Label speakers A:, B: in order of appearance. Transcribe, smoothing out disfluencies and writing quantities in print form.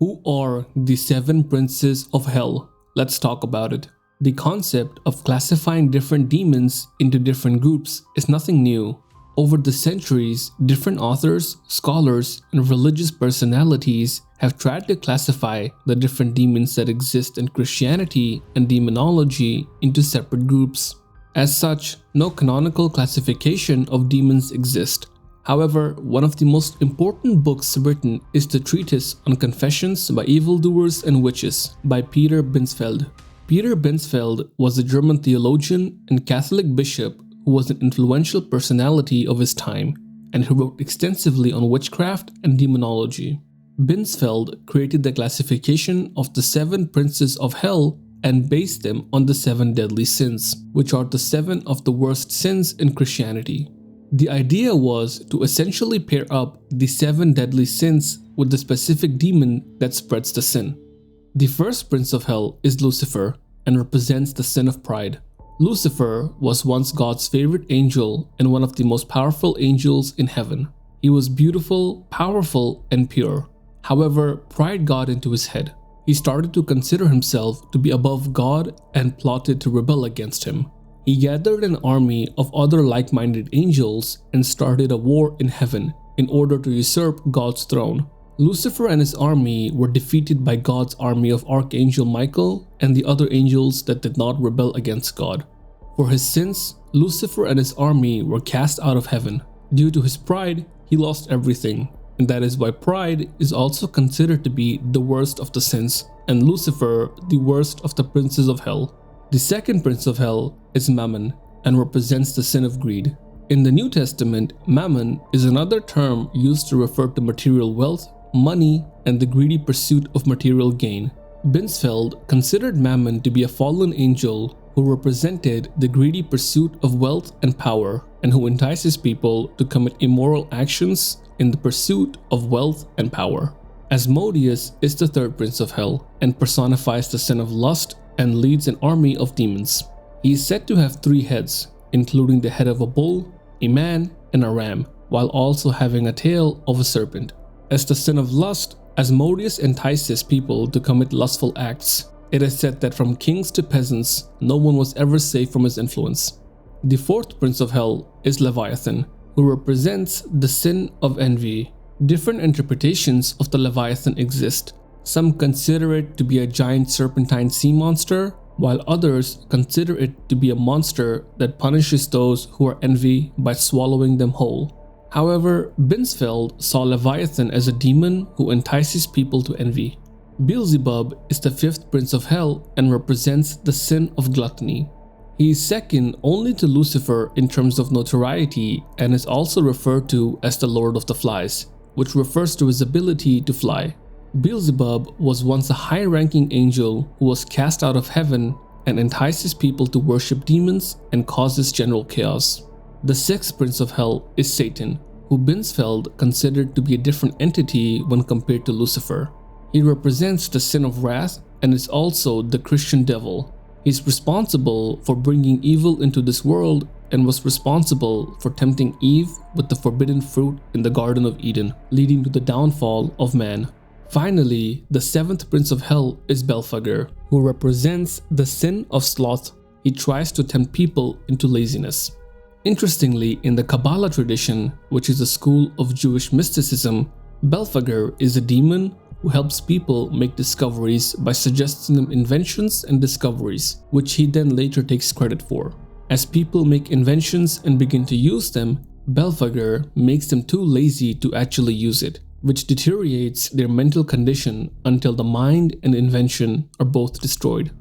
A: Who are the 7 princes of hell? Let's talk about it. The concept of classifying different demons into different groups is nothing new. Over the centuries, different authors, scholars, and religious personalities have tried to classify the different demons that exist in Christianity and demonology into separate groups. As such, no canonical classification of demons exists. However, one of the most important books written is the Treatise on Confessions by Evildoers and Witches by Peter Binsfeld. Peter Binsfeld was a German theologian and Catholic bishop who was an influential personality of his time, and who wrote extensively on witchcraft and demonology. Binsfeld created the classification of the 7 princes of hell and based them on the 7 deadly sins, which are the 7 of the worst sins in Christianity. The idea was to essentially pair up the 7 deadly sins with the specific demon that spreads the sin. The first prince of hell is Lucifer and represents the sin of pride. Lucifer was once God's favorite angel and one of the most powerful angels in heaven. He was beautiful, powerful, and pure. However, pride got into his head. He started to consider himself to be above God and plotted to rebel against him. He gathered an army of other like-minded angels and started a war in heaven in order to usurp God's throne. Lucifer and his army were defeated by God's army of Archangel Michael and the other angels that did not rebel against God. For his sins, Lucifer and his army were cast out of heaven. Due to his pride, he lost everything, and that is why pride is also considered to be the worst of the sins, and Lucifer the worst of the princes of hell. The second prince of hell is Mammon and represents the sin of greed. In the New Testament, Mammon is another term used to refer to material wealth, money, and the greedy pursuit of material gain. Binsfeld considered Mammon to be a fallen angel who represented the greedy pursuit of wealth and power, and who entices people to commit immoral actions in the pursuit of wealth and power. ASMODEUS is the third prince of hell and personifies the sin of lust and leads an army of demons. He is said to have 3 heads, including the head of a bull, a man, and a ram, while also having a tail of a serpent. As the sin of lust, ASMODEUS entices people to commit lustful acts. It is said that from kings to peasants, no one was ever safe from his influence. The fourth prince of hell is Leviathan, who represents the sin of envy. Different interpretations of the Leviathan exist. Some consider it to be a giant serpentine sea monster, while others consider it to be a monster that punishes those who are envy by swallowing them whole. However, Binsfeld saw Leviathan as a demon who entices people to envy. Beelzebub is the 5th prince of hell and represents the sin of gluttony. He is second only to Lucifer in terms of notoriety and is also referred to as the Lord of the Flies, which refers to his ability to fly. Beelzebub was once a high-ranking angel who was cast out of heaven and entices people to worship demons and causes general chaos. The 6th prince of hell is Satan, who Binsfeld considered to be a different entity when compared to Lucifer. He represents the sin of wrath and is also the Christian devil. He is responsible for bringing evil into this world and was responsible for tempting Eve with the forbidden fruit in the Garden of Eden, leading to the downfall of man. Finally, the 7th prince of hell is Belphegor, who represents the sin of sloth. He tries to tempt people into laziness. Interestingly, in the Kabbalah tradition, which is a school of Jewish mysticism, Belphegor is a demon who helps people make discoveries by suggesting them inventions and discoveries, which he then later takes credit for. As people make inventions and begin to use them, Belphegor makes them too lazy to actually use it, which deteriorates their mental condition until the mind and invention are both destroyed.